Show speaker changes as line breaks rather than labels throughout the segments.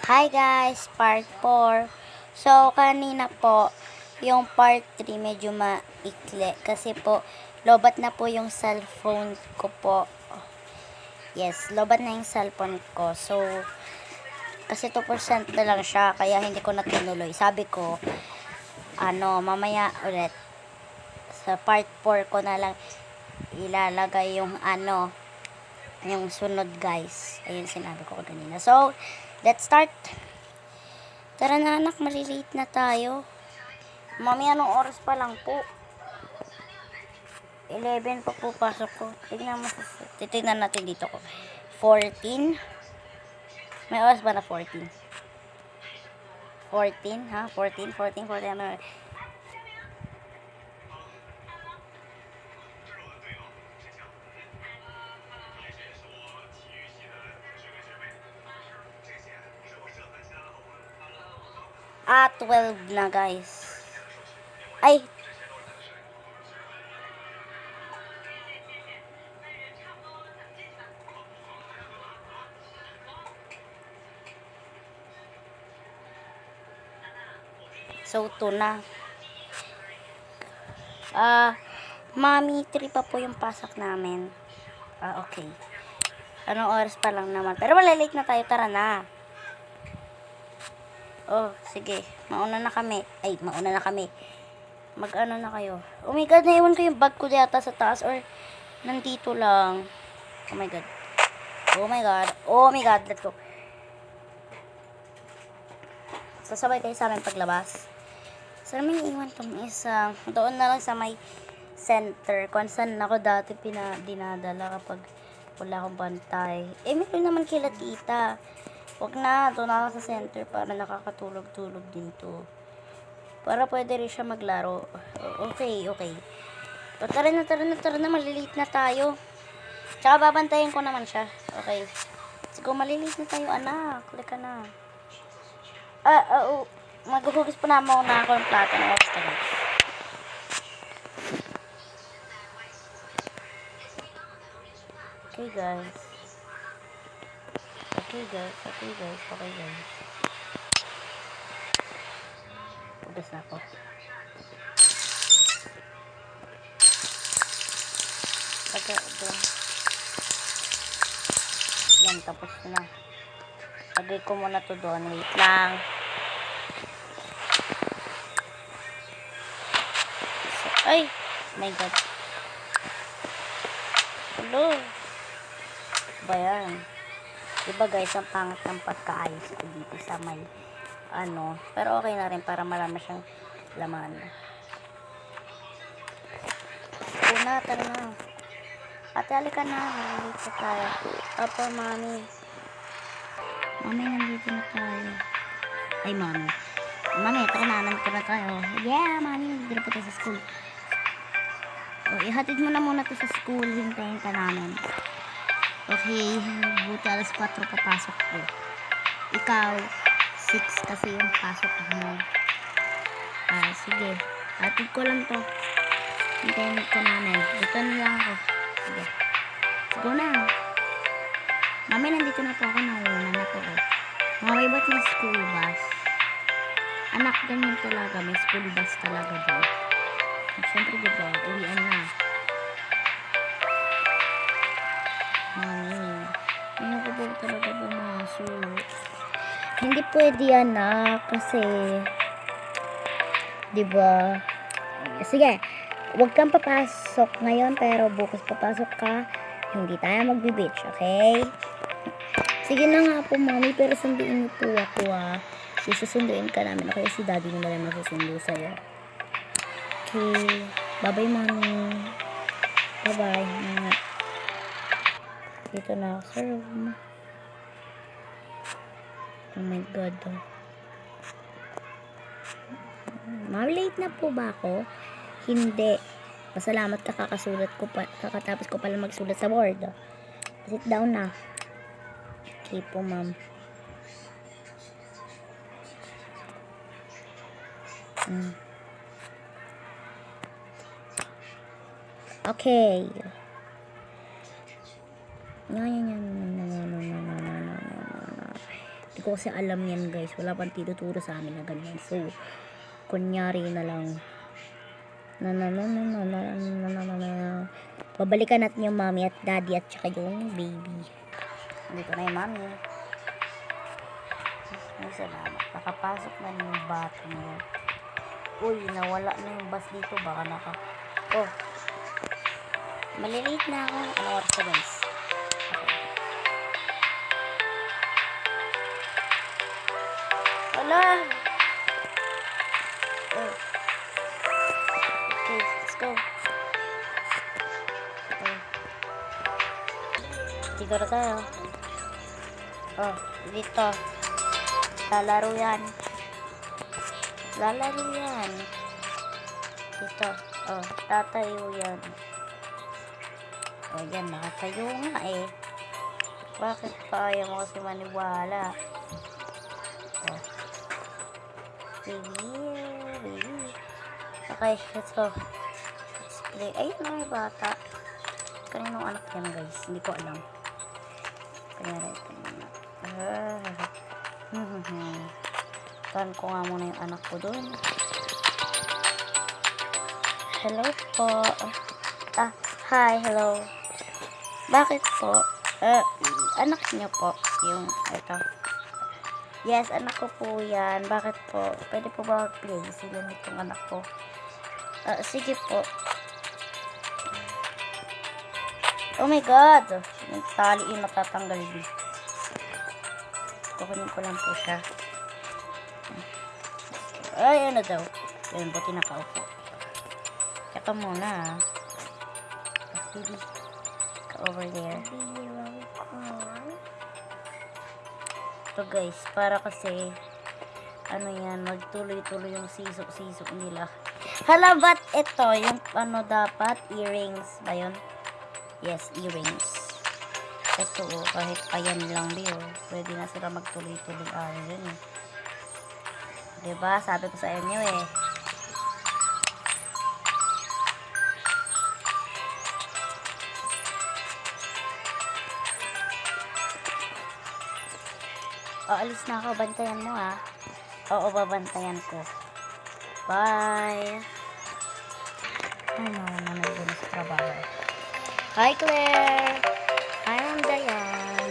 Hi guys, part 4. So, kanina po, yung part 3 medyo maikli. Kasi po, lobat na po yung cellphone ko po. Yes, lobat na yung cellphone ko. So, kasi 2% na lang siya, kaya hindi ko na tinuloy. Sabi ko, mamaya ulit. Sa part 4 ko na lang ilalagay yung yung sunod guys. Ayun sinabi ko kanina. So, let's start. Tara na anak, malilate na tayo. Mami, anong oras pa lang po? 11 pa po pasok ko. Titignan natin dito ko. 14. May oras ba na 14? 14, ha? 14. Ano? Ah, 12 na guys. Ay, so 2 na. Mami, 3 pa po yung pasok namin. Okay. Anong oras pa lang naman. Pero malilate na tayo, tara na. Oh, sige. Mauna na kami. Mag-ano na kayo. Oh my God, naiwan ko yung bag ko yata sa taas or nandito lang. Oh my God. Let's go. Sasabay kayo sa amin paglabas. Saan may iwan tong isa? Doon na lang sa may center. Kung saan ako dati dinadala kapag wala akong bantay. Meron naman kila tita. Huwag na, doon na lang sa center para nakakatulog-tulog din to. Para pwede rin siya maglaro. Okay. O, tara na, malilate na tayo. Tsaka babantayan ko naman siya. Okay. Sige, malilate na tayo, anak. Halika na. Maghuhugas pa naman ako ng plato ng oras tayo. Okay, guys. Hugas na ako. Yan, tapos na. Lagay ko muna to doon. Wait lang. Ay! My God. Hello. Ba yan? Diba guys, ang pangat ng pagkaayos ko dito sa may pero okay na rin para marami siyang laman. Tara na. Ate, halika na. Nandito tayo. Papa, mami. Mami, nandito na tayo. Ay, mami. Mami, tara na. Nandito na tayo. Yeah, mami. Nandito na po tayo sa school. Ihatid mo na muna to sa school. Hintayin ka namin. Okay. Buti alas 4 papasok ko. Ikaw, 6 kasi yung pasok mo. Sige. Hatid ko lang to. Hintayin ka namin. Dito na lang ako. Sige. Go na. Mami, nandito na po ako. Nauna na po. Mami, ba't may school bus? Anak, ganyan talaga. May school bus talaga dyan. Siyempre, diba? Uwian na. Mami, hindi ko po talaga pumasok. Hindi pwede yan, kasi diba? Sige, huwag kang papasok ngayon, pero bukas papasok ka. Hindi tayo magbe-beach, okay? Sige na nga po, mami, pero sunduin niyo po ako, Susunduin ka namin. Okay, si daddy mo na rin masusundo sa'yo. Okay. Bye-bye, mami. Bye-bye. Dito na ako sa room. Oh my God. Mami, late na po ba ako? Hindi. Pasalamat ka, kakatapos ko pala magsulat sa board. Sit down na. Okay po, ma'am. Okay. Hindi ko ko kasi alam yan guys. Wala pang tinuturo sa amin na ganyan. So, kunyari na lang. Babalikan natin yung mommy at daddy at saka yung baby. Dito na yung mommy. Ay, salamat. Nakapasok na yung bata mo. Uy, nawala na yung bus dito. Baka Oh. Malilate na ako. Ano oras ko guys? Wala. Oh. Okay, let's go. Okay. Dito na tayo. Oh, dito. Lalaro yan. Dito. Oh, tatayo yan. Oh, yan. Nakatayo nga eh. Bakit pa ayaw mo kasi maniwala? Oh. Baby. Okay, let's go. Let's play. Ayun na may bata. Kaninong anak yan guys? Hindi ko alam. Kaya ito muna. Tan ko nga muna yung anak ko doon. Hello po. Hi, hello. Bakit po? Anak niyo po yung ito. Yes, anak ko po yan. Bakit po? Pwede po ba mag-play sila nitong anak ko? Sige po. Oh my God! Yung tali yung matatanggal din. Kukunin ko lang po siya. Ay, ano daw? Yun, buti nakaupo. Tsaka muna. Baby, ka over there. So guys, para kasi ano yan, magtuloy-tuloy yung sisok-sisok nila. Hala, ba't ito? Yung ano dapat? Earrings ba yun? Yes, earrings. Ito kahit ayan lang diyo. Pwede na sila magtuloy-tuloy. Yun eh. Diba? Sabi ko sa inyo eh. Alis na ako. Bantayan mo ah. Oo, babantayan ko. Bye. Ano na nandun sa trabaho. Hi Claire. Hi I'm Dayan.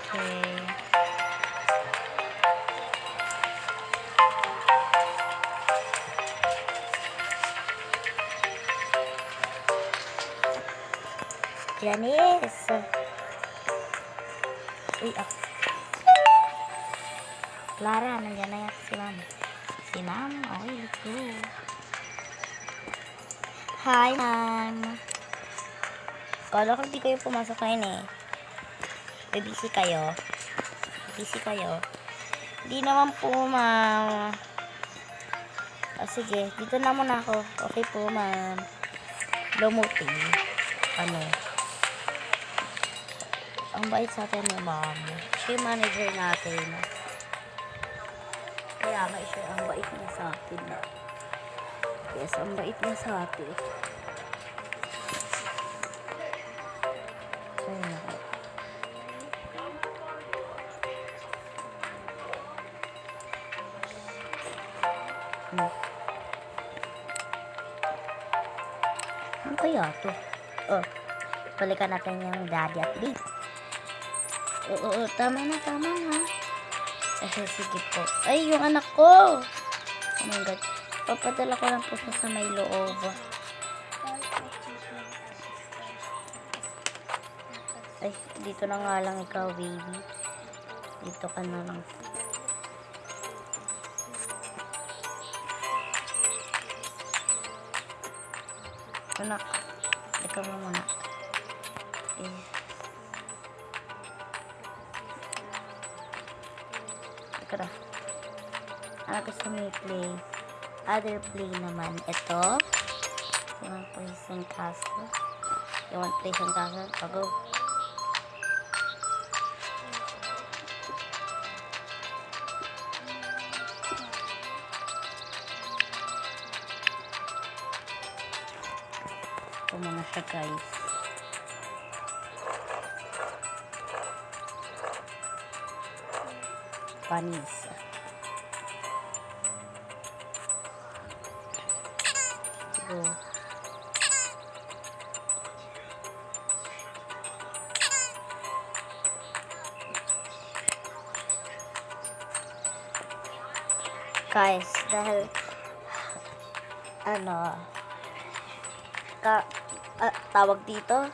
Okay. Janice. Uy, Clara, nandiyan na yata si ma'am. Si ma'am? Okay, let's go. Hi, ma'am. Kala ko hindi kayo pumasok ngayon eh. Busy kayo? Hindi naman po, ma'am. Sige, dito na muna ako. Okay po, ma'am. Lumuti. Ang bait sa atin ni ma'am. Siya yung manager natin. Kaya nga siya ang bait niya sa atin. Yes, ang bait niya sa atin. Ano kaya to? Balikan natin yung daddy at baby. Oo, tama na. Sige po. Ay, yung anak ko! Oh my God. Papadala ko lang po siya sa may loob. Ay, dito na nga lang ikaw, baby. Dito ka na lang. Anak, ikaw mo muna. Tara. Ano gusto mo i-play? Other play naman. Ito. You want play some castle? Go. Ito muna siya guys. panis. So, guys, dahil tawag dito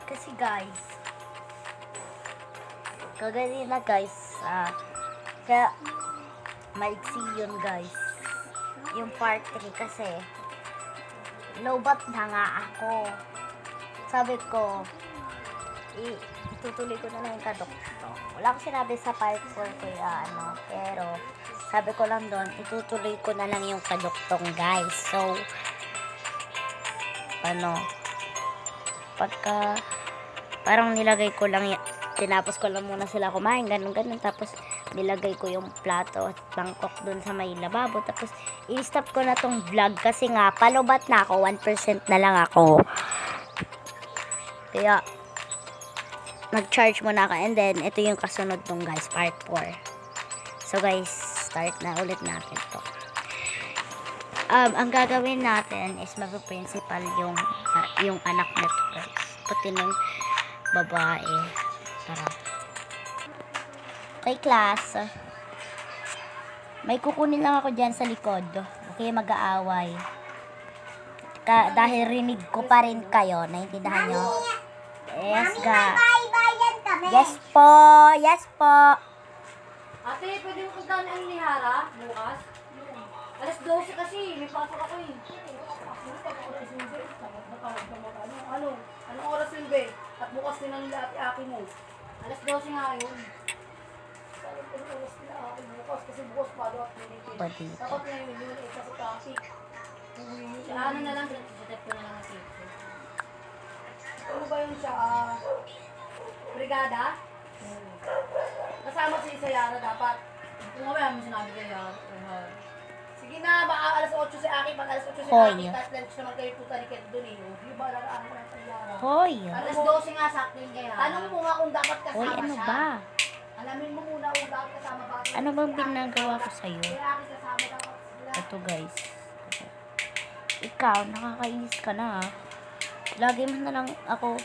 kasi guys kaganina guys kaya maiksi yun guys yung part 3 kasi lobat na nga ako, sabi ko itutuloy ko na lang yung kadokto. Wala akong sinabi sa part 4 kaya pero sabi ko lang doon, itutuloy ko na lang yung kaduktong guys. So, pagka parang nilagay ko lang, tinapos ko lang muna sila kumain, ganun, tapos nilagay ko yung plato at bangkok dun sa may lababo, tapos i-stop ko na tong vlog kasi nga, palubat na ako, 1% na lang ako. Kaya, nag-charge muna ako, and then, ito yung kasunod tong guys, part 4. So guys, start na ulit natin to. Ang gagawin natin is mag-principal yung anak na to guys. Pati ng babae. Tara. Okay class. May kukunin lang ako dyan sa likod. Okay, mag-aaway. Dahil rinig ko pa rin kayo. Naintindihan nyo? Yes, ga. Yes po. Yes po.
Ate, pwede mo puntahan ang Nihara bukas? Alas 12 kasi, may pasok ako eh. Anong oras yun, be? At bukas din ang nila ate mo. Alas 12 nga yun. Anong oras nila ate bukas? Kasi bukas pa daw at pinipin. Dapat na yun, kasi traffic. Ano na lang, sitap ko na lang ang safety. Ano ba yun siya? Brigada? Kasama si Sayara dapat. Kung mamaya mo sinabi kay Yara. Sige na, baka alas 8 si Aki, pag alas 8 si Aki, tapos lunch naman kayo puta ni Ket doon eh. Di ba, laraan mo lang kay Yara.
Hoy.
Alas 12 nga sa akin kay Yara. Tanong mo nga kung dapat kasama
Hoy, ano
siya.
ba?
Alamin mo muna kung dapat kasama ba.
Ano bang pinagawa ko sa'yo?
Kaya Aki kasama dapat sila.
Ito guys. Ikaw, nakakainis ka na ha. Lagi mo na lang ako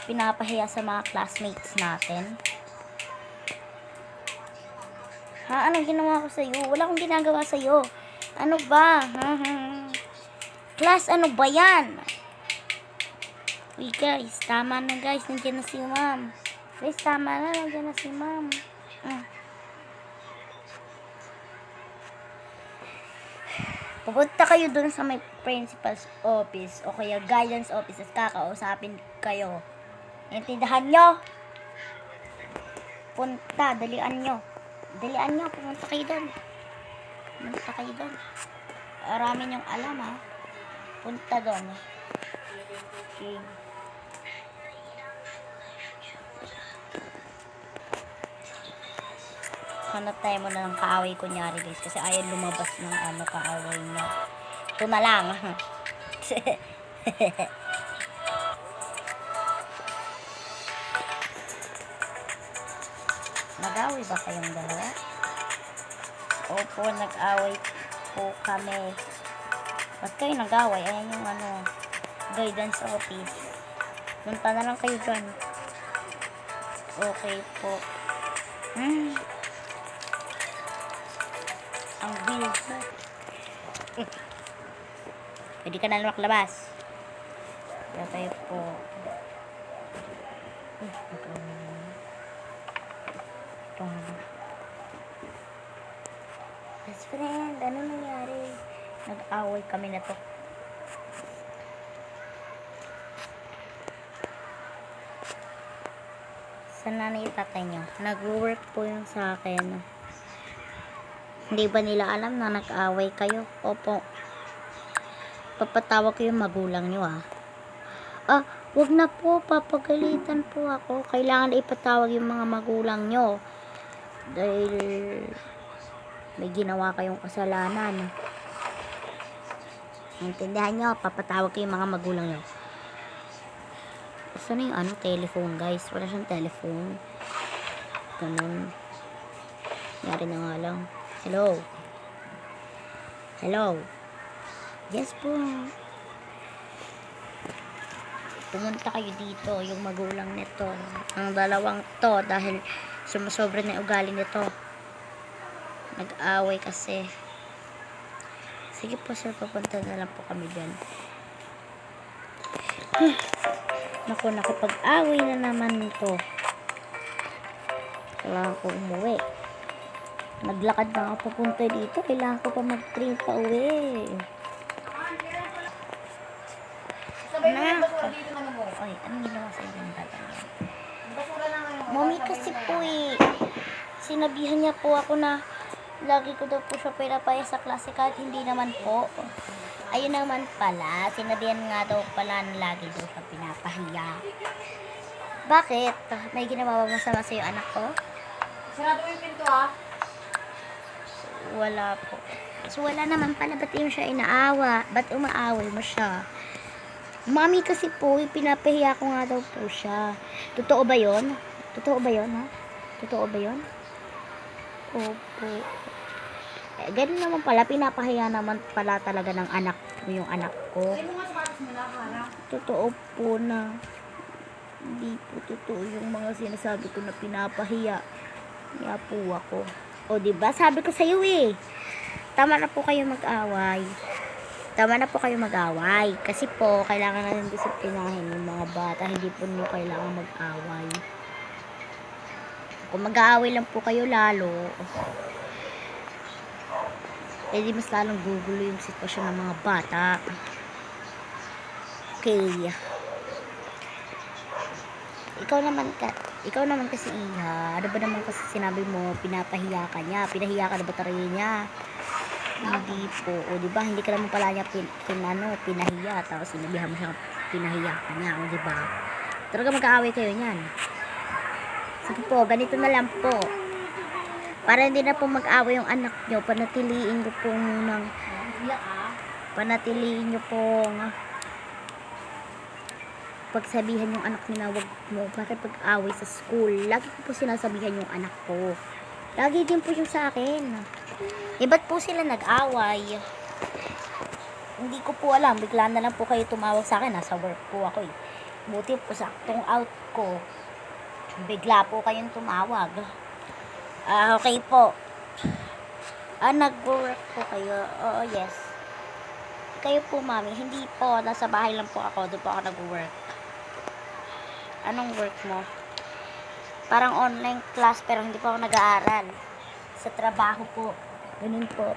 pinapahiya sa mga classmates natin. Ha? Anong ginawa ko sa'yo? Wala akong ginagawa sa'yo. Ano ba? Class, ano ba yan? Uy guys, tama na guys. Nandiyan na si ma'am. Guys, tama na. Nandiyan na si ma'am. Pupunta kayo dun sa may principal's office o kaya guidance office at kakausapin kayo. Intindahan nyo? Punta, dalian nyo. Dalian nyo, pumunta kayo dun. Pumunta kayo dun. Marami nyong alam ha. Punta dun. Okay. Hanap tayo mo na ng kaaway kunyari guys. Kasi ayaw lumabas ng kaaway niya. Ito na lang. Nag-away ba kayong dalawa? Opo, nag-away po kami. Ba't kayo nag-away? Ayan yung guidance office. Punta na lang kayo dyan. Okay po. Ang weird. Pwede ka na maklabas. Kaya tayo po. Best friend, ano nangyari? Nag-away kami na to. Saan nanay tatay nyo? Nag-work po yung sa akin. Hindi ba nila alam na nag-away kayo? Opo. Papatawag ko yung magulang nyo wag na po, papagalitan po ako. Kailangan ipatawag yung mga magulang nyo. Dahil may ginawa kayong kasalanan. Intindihan nyo, papatawag ko yung mga magulang nyo. Saan yung telephone guys? Wala siyang telephone. ganun. Yari na nga lang. Hello? Hello? Yes po. Pumunta kayo dito, yung magulang nito. Ang dalawang to, dahil sumusobra na yung ugali nito. Nag-away kasi. Sige po sir, papunta na lang po kami dyan. Naku, nakipag-away na naman nito. Kailangan ko umuwi. Naglakad na ako papunta dito. Kailangan ko pa mag-train pa uwi.
Sabay mo yung basura dito naman mo.
Oy, anong ginawa sa'yo ng bata?
Yung basura na ngayon.
Mommy kasi po sinabihan niya po ako na lagi ko daw po siya pinapaya sa klase kahit hindi naman po. Ayun naman pala, sinabihan nga daw pala na lagi daw siya pinapahiya. Bakit? May ginawa ba masama sa'yo anak ko?
Sarado mo yung pinto ha.
Wala po. So wala naman pala, ba't yung siya inaawa? Ba't umaaway mo siya? Mami kasi po, pinapahiya ko nga daw po siya. Totoo ba yon? Totoo ba yon, ha? Totoo ba yon? Opo. Ganun naman pala, pinapahiya naman pala talaga ng anak mo yung anak ko.
Ay mo nga sapatos mo na, Hana.
Totoo po na hindi po totoo yung mga sinasabi ko na pinapahiya. Kaya po ako. O diba, sabi ko sa'yo tama na po kayo mag-away. Tama na po kayo mag-away. Kasi po, kailangan natin disiplinahin yung mga bata. Hindi po nyo kailangan mag-away. Kung mag-aaway lang po kayo lalo, di mas lalong gugulo yung sitwasyon ng mga bata. Okay. Ikaw naman kasi Iha, ano ba naman kasi sinabi mo, pinapahiya ka niya, pinahiya ka na ba talaga niya? Hindi po, o diba, hindi ka naman pala niya pinahiya, tapos sinabihan mo siya, pinahiya ka niya, o diba? Talaga mag-aaway kayo niyan. Sige po, ganito na lang po. Para hindi na po mag-away yung anak nyo, panatiliin nyo pong panatiliin nyo pong pagsabihan yung anak nyo na wag mo makipag-away sa school. Lagi ko po sinasabihan yung anak ko. Lagi din po yung sa akin. Ba't po sila nag-away? Hindi ko po alam. Bigla na lang po kayo tumawag sa akin. Nasa work po ako Buti po saktong out ko. Bigla po kayong tumawag. Okay po. Nag-work po kayo. Oo, yes. Kayo po, mami. Hindi po. Nasa bahay lang po ako. Doon po ako nag-work. Anong work mo? Parang online class pero hindi po ako nag-aaral. Sa trabaho po. Ganun po.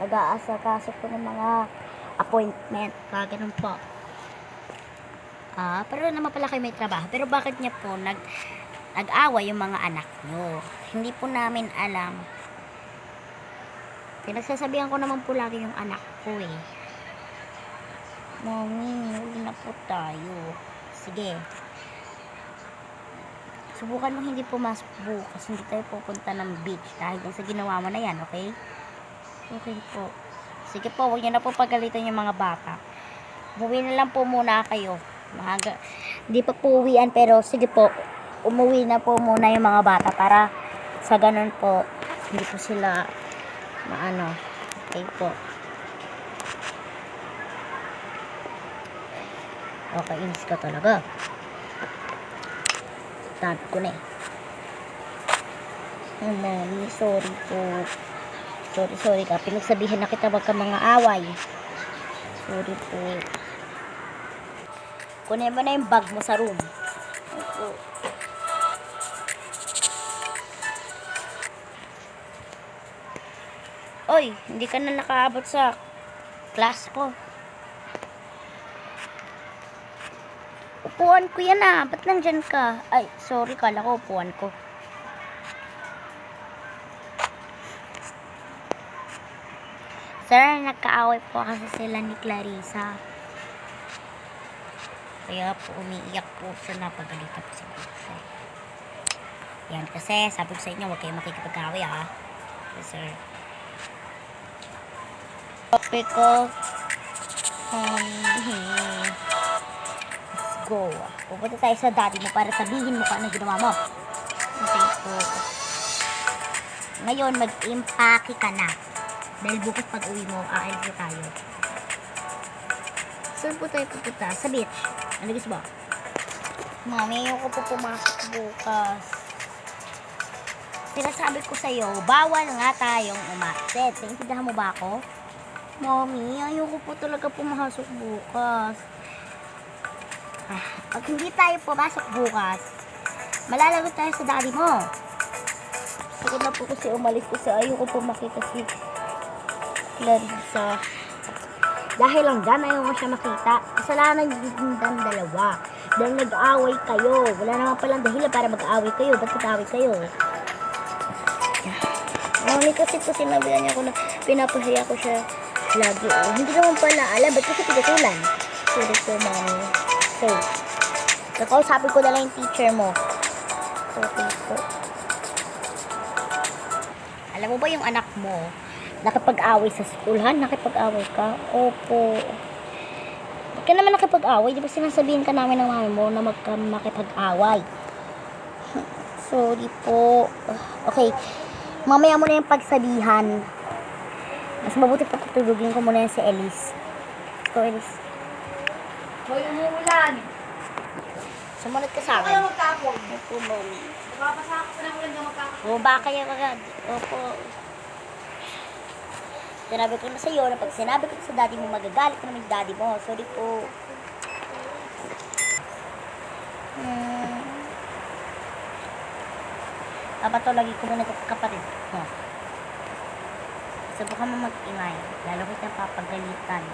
Nag-aasakaso po ng mga appointment. Ganun po. Pero naman pala kayo may trabaho. Pero bakit niya po nag-away yung mga anak nyo? Hindi po namin alam. Pinagsasabihan ko naman po lagi yung anak ko Mommy, huwag na po tayo. Sige. Subukan mo hindi pumasok bukas. Hindi tayo pupunta ng beach. Dahil sa ginawa mo na yan, okay? Okay po. Sige po, huwag niyo na po pagalitan yung mga bata. Umuwi na lang po muna kayo. Hindi pa po uwian, pero sige po. Umuwi na po muna yung mga bata para sa ganun po, hindi po sila maano. Okay po. Okay, inis ka talaga. Sabi ko na Mommy, sorry po. Sorry ka. Pinagsabihan na kita wag ka mga away. Sorry po. Kunin mo na yung bag mo sa room. Opo. Oy, hindi ka na nakaabot sa class ko. Upuan ko yan Ba't nandyan ka? Ay, sorry, kala ko upuan ko. Sir, nagkaaway po kasi sila ni Clarissa. Kaya po umiiyak po siya, napagalitan po si Clarissa. Yan kasi, sabi ko sa inyo, huwag kayo makikipag-away Yes, sir. Topic ko. Let's go. Pupunta tayo sa daddy mo para sabihin mo kung anong ginawa mo. Ngayon, mag-impake ka na. Dahil bukas pag uwi mo, aalis na tayo. Saan po tayo pupunta? Sa beach. Ano gusto mo? Mami, ayoko po pumasok bukas. Sinasabi ko sa'yo, bawal nga tayong umakit. Naintindihan mo ba ako? Mami, ayoko po talaga pumasok bukas. Pag hindi tayo pumasok bukas, malalagot tayo sa daddy mo. Gusto ko na po kasi umalis kasi ayoko po makita si Clarissa. Dahil lang dyan, ayaw mo siya makita. Kasalanan yung dalawa. Dahil nag-aaway kayo. Wala naman palang dahilan para mag-aaway kayo. Ba't nag-aaway kayo? Mami, kasi po sinabihan niya ko na pinapahiya ko siya lagi. Hindi naman pala alam. Ba't kasi pigatulan? Sorry po, mami. Okay. Nakausapin ko na lang yung teacher mo. Okay po. Alam mo ba yung anak mo? Nakipag-away sa school, ha? Nakipag-away ka? Opo. Ba't ka naman nakipag-away? Di ba sinasabihin ka namin ng mami mo na makipag-away? Sorry po. Okay. Mamaya mo na yung pagsabihan. Mas mabuti pa tutulugin ko muna yan si Elise. Ikaw, Elise.
Hoy, umuulan.
Sumunod ka sa
Ako na
akin.
magtapon.
Opo, mami.
Napapasa ako sa ulan na magkakapon.
O, baka yan agad. Opo. Sinabi ko na sa'yo na pag sinabi ko sa daddy mo, magagalit ka naman yung daddy mo. Sorry po. Dapat to lagi ko muna kapatid mo. Subukan mo mag-ingay. Lalo kitang papagalitan.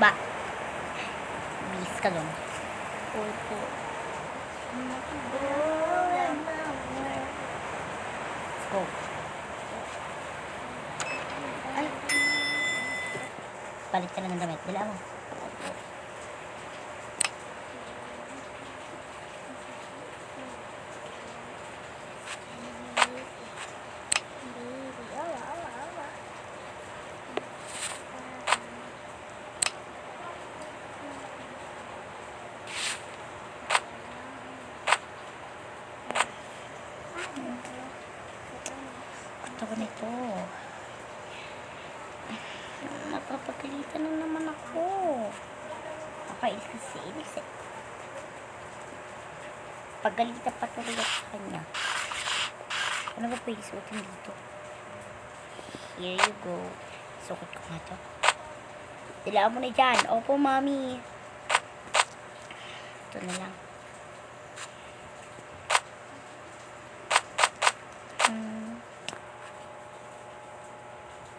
Ba? Bis ka doon. Opo. Let's go. Ay. Palit ka na ng damit. Bila mo. Ako nito. Napapagalitan na naman ako. Nakailis kasi ilis eh. Pagalitan pa tuloy ako sa kanya. Ano ba pwede suotin dito? Here you go. Sukot ko nga to. Dilaan mo na dyan. Opo, mami. Ito na lang.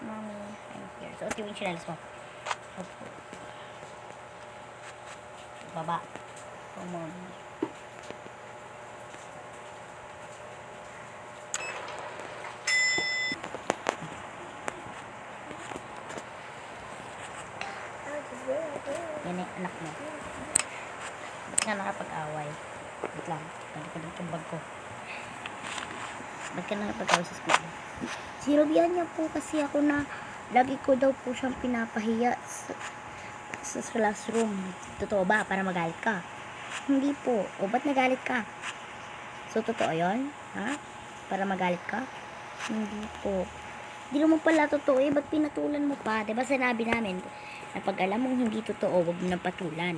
Mami, I'm here. So, ito yung chinalis mo. Opo. Baba. Oh, mami. Yan yung anak mo. Ba't ka nakapag-away? Wait lang. Balik ka dito yung bag ko. Ba't ka nakapag-away sa school? Sinabihan niya po kasi ako na lagi ko daw po siyang pinapahiya sa classroom. Totoo ba? Para magalit ka? Hindi po. O ba't nagalit ka? So, totoo yun? Ha? Para magalit ka? Hindi po. Hindi naman pala totoo eh. Ba't pinatulan mo pa? Diba sinabi namin na pag alam mong hindi totoo, huwag mo nang patulan.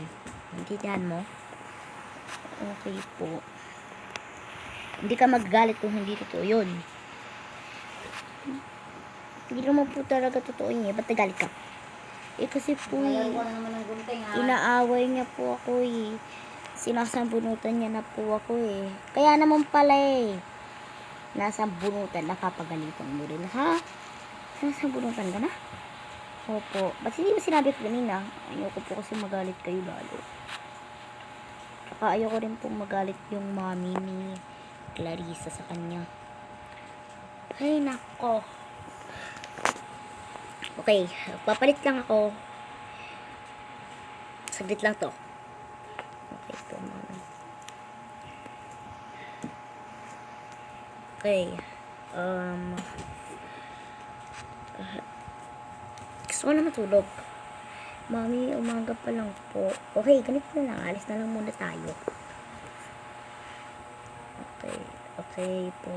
Intindihan mo? Okay po. Hindi ka magagalit kung hindi totoo yun. Hindi naman po talaga totoo yun eh. Ba't nagalit ka? Eh kasi po
Nalaro ka na naman ng gunting, ha?
inaaway niya po ako eh. Sinasambunutan niya na po ako eh. Kaya naman pala eh. Nasambunutan, nakapagalitan mo rin, ha? Nasambunutan ka na? Opo. Ba't hindi mo sinabi ko kanina? Ayoko po kasi magalit kayo lalo. Saka ayoko rin po magalit yung mami ni Clarissa sa kanya. Ay, nako. Okay, papalit lang ako. Saglit lang to. Okay, ito mami. Okay. Gusto ko na matulog. Mami, umaga pa lang po. Okay, ganito na lang. Alis na lang muna tayo. Okay. Okay po.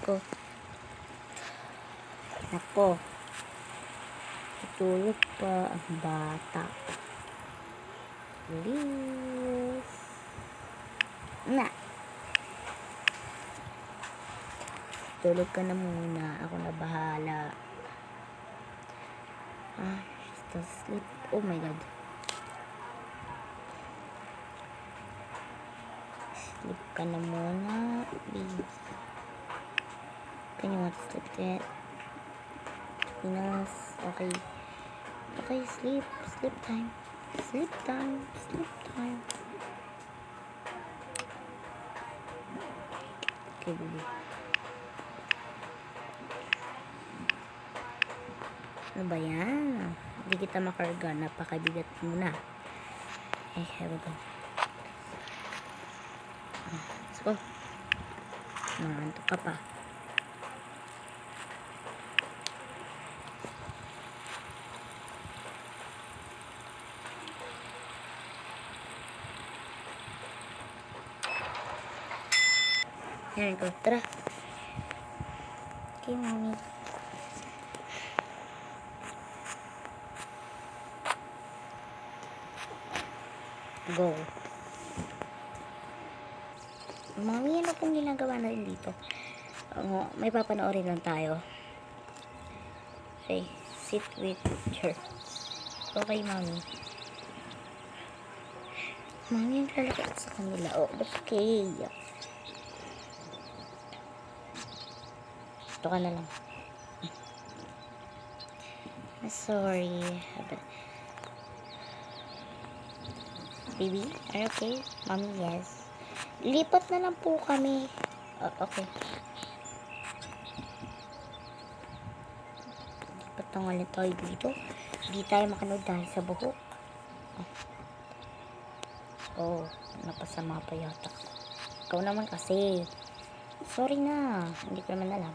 Ko. Nako. Tutulog pa ang bata. Please. Na. Tulog ka na muna. Ako na bahala. Just sleep. Oh my God. Sleep ka na muna. Please. Can you want to sleep yet? Yes. Okay. Okay, sleep. Sleep time. Sleep time. Sleep time. Okay, baby. Ano ba yan? Hindi kita makarga. Napakabigat muna. Okay, here we go. Let's go. Nangantok ka pa. Here we go. Tara. Okay, mommy. Go. Mami, ano pong ginagawa na rin dito? May papanoorin lang tayo. Okay, sit with her. Okay, mami. Mami, ang lalaki sa kanila. Oh, okay. Ito ka na lang. Sorry. Baby, are you okay? Mommy, yes. Lipat na lang po kami. Okay. Lipat na nga lang tayo dito. Hindi tayo makanood dahil sa buhok. Oh, napasama pa yata. Ikaw naman kasi. Sorry na. Hindi ko naman alam.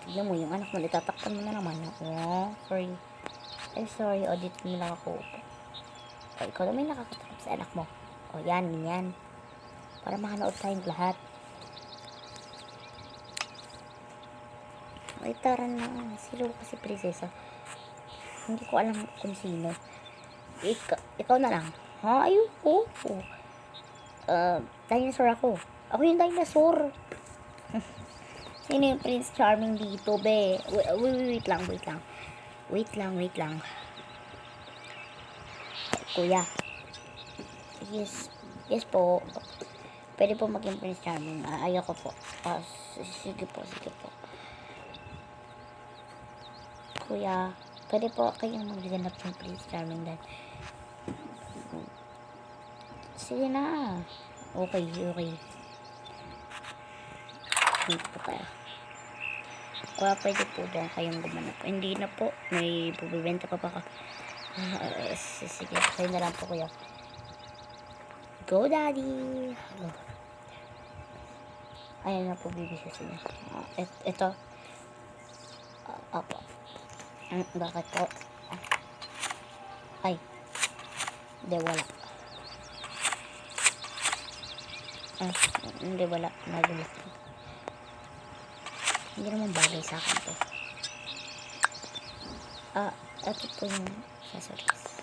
Tignan mo, yung anak mo, itatakpan mo na naman. Oh, sorry. I'm sorry, audit mo lang ako. O, ikaw naman nakakatakap sa anak mo. O, yan, ganyan. Para makanood tayong lahat. Ay, tara na. Sino kasi prinsesa? Hindi ko alam kung sino. Ikaw na lang. Ha? Ayoko. Dinosaur ako. Ako yung dinosaur. Sino yung Prince Charming dito, be? Wait lang. Wait lang. Kuya. Yes po. Pwede po maging Prince Charming. Ayoko po. Sige po. Kuya, pwede po kayong magganap ng Prince Charming din. Sige na. Okay. Hindi po tayo. Kuya, pwede po doon kayong gumanap. Hindi na po. May bubibenta pa ka. Sige, kayo na lang po, kuya. Go, daddy! Hello. Ayan na po, bibigyan sa inyo. Ito. Apo. Bakit po? Ay. Hindi, wala. Hindi, wala. Nagulat ko. Hindi naman bagay sa akin to. Ito po yung accessories.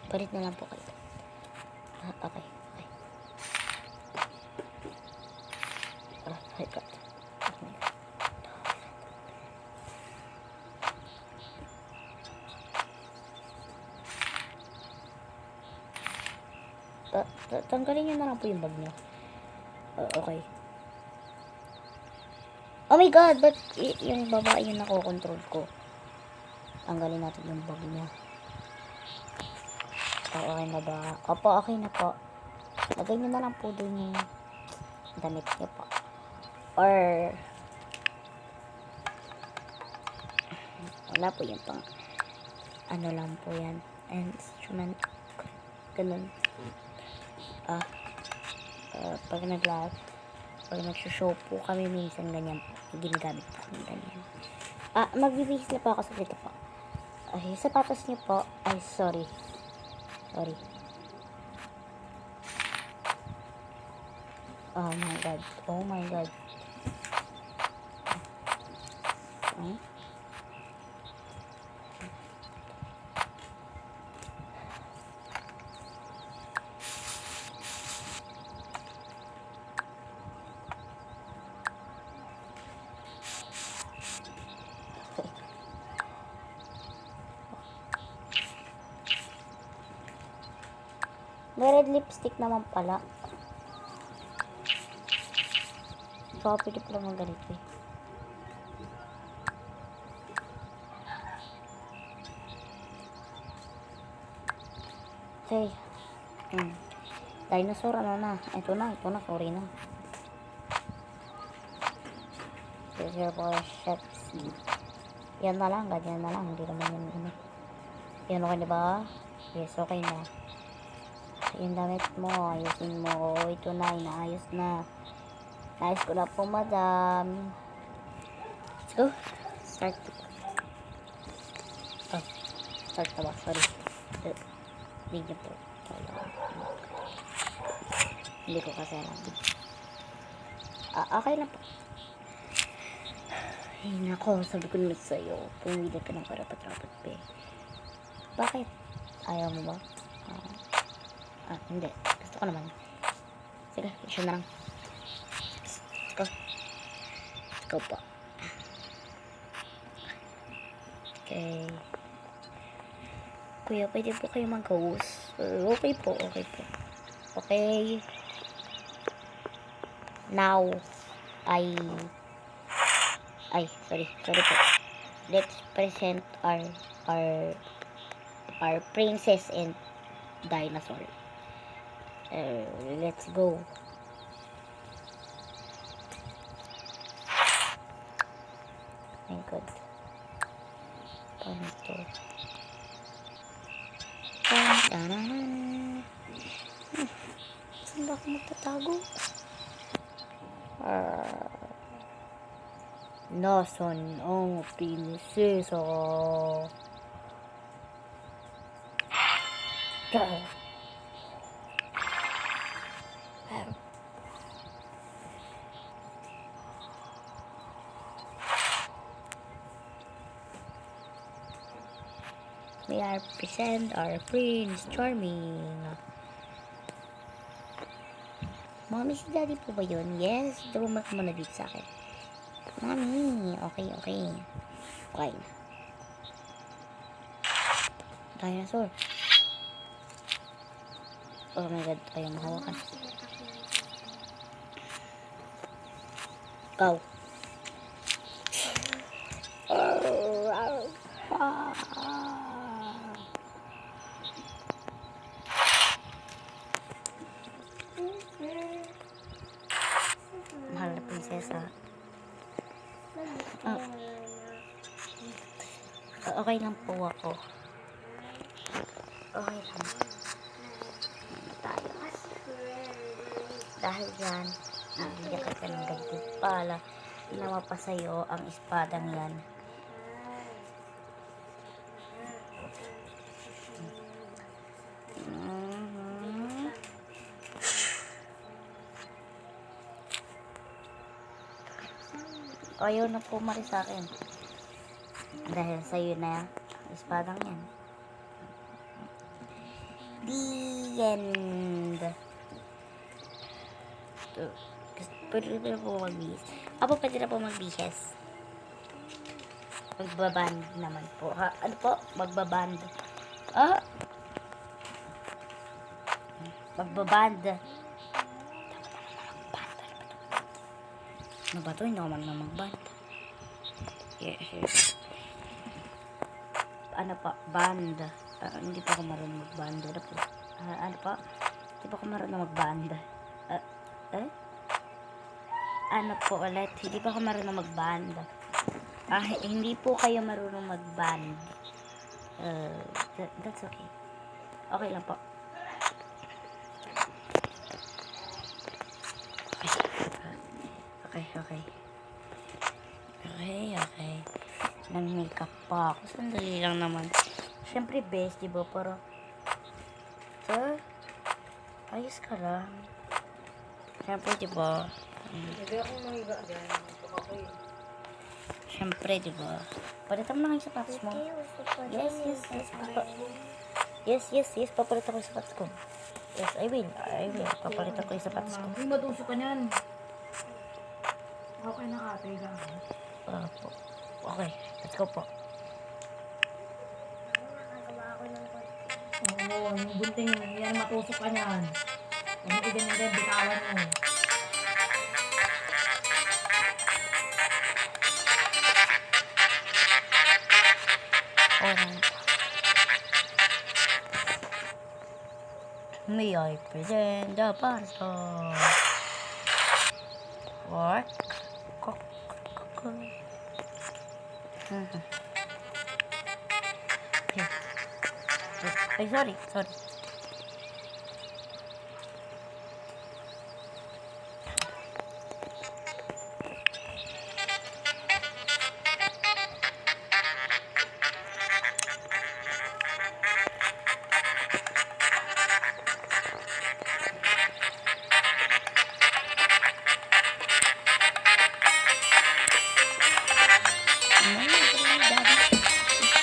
Palit na lang po kayo. Okay. Oh my God. Tanggalin nyo na lang po yung bag nyo. Okay. Oh my God! Ba't yung babae yung nakokontrol ko? Tanggalin natin yung bag niya. Okay na ba? Opo, okay na po. Lagay nyo na lang po dun yung damit nyo po. Or wala po yung pang ano lang po yan. Instrument. Ganun. pag nag-show po kami, minsan ganyan po. Ginagamit po kami ganyan. Magbibihis na po ako sa dito po. Ay, yung sapatos niyo po. Ay, sorry. Oh my God. Okay. May red lipstick naman pala. So, pwede pala mga ganito eh. Okay. Dinosaur, ano na? Ito na, sorry na. Here's for chefs. Yan na lang, ganyan na lang. Hindi naman yun, ano. Yan, okay na ba? Yes, okay na. Yung damit mo, ayusin mo. Ito na, inaayos na. Ayos ko na po, madam. Let's go. Start na ba? Sorry. Hindi po. Hindi ko kasi alam. Okay lang po. Ay, nako. Sabi ko naman sa'yo. Pumili ka ng karapat-rapat, be. Bakit? Ayaw mo ba? Hindi. Gusto ko naman. Sige, siya na lang. Let's go po. Okay. Kuya, pwede po kayo mag-host? Okay po. Okay. Now, sorry po. Let's present our princess and dinosaur. Let's go. My God. Paano to? Saan ba ako magtatago? Nasan ang prinsesa? We are present our Prince Charming. Mommy, si Daddy po ba yun? Yes. Tumama ka muna dito sa akin. Mommy. Okay. Okay. Dinosaur. Oh my God. Ayaw mahawakan. Go. Mahal na prinsesa. Okay lang po ako. Okay lang. Tayo. Dahil yan, bibigyan ka ng ganito pala. Ginawa pa sa'yo ang espadang yan. Ayaw na pumari sa akin. Dahil sa'yo na espadang yan. The end. Pwede na po magbihis. Pwede na po magbihis. Magbaband naman po. Ano po? Magbaband. Magbaband. Ano ba ito? Hindi ako marunong mag-band. Yes. Ano pa? Band. Hindi pa ako marunong mag-band. Ano pa? Hindi pa ako marunong mag-band. Ano po ulit? Hindi pa ako marunong mag-band. Hindi po kayo marunong mag-band. That's okay. Okay lang po. Okay. Okay. Nag-makeup pa ako. Sandali lang naman. Siyempre, best, diba? Para, ayos ka lang. Siyempre, diba?
Hindi akong mahiga dyan. Pakakoy.
Siyempre, diba? Palitan mo na yung sapatos mo. Yes. Papalitan ko yung sapatos ko. Yes, I will. Papalitan ko yung sapatos ko.
Uy, matusok ka niyan. Okay na ate, lang.
Po. Okay, let's go po.
Oo, yung gunting, yan matusok ka niyan. Yung igan din, bitawan mo.
Alright. May I present the parcel? What? Okay. Ay, sorry.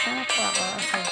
Sana po ako. Okay.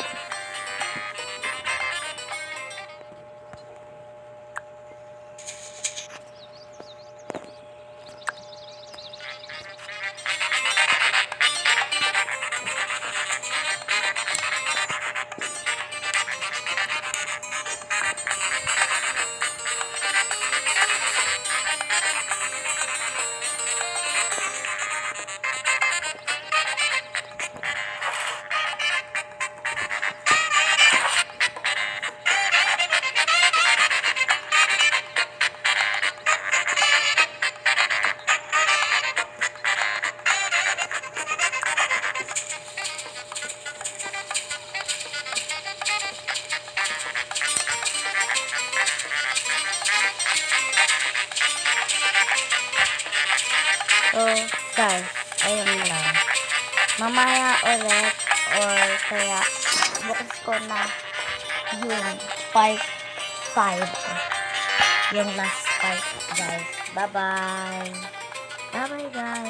So, guys, ayun lang. Mamaya ulit or kaya bukas ko na yung part 5. Yung last part, guys. Bye-bye. Bye-bye, guys.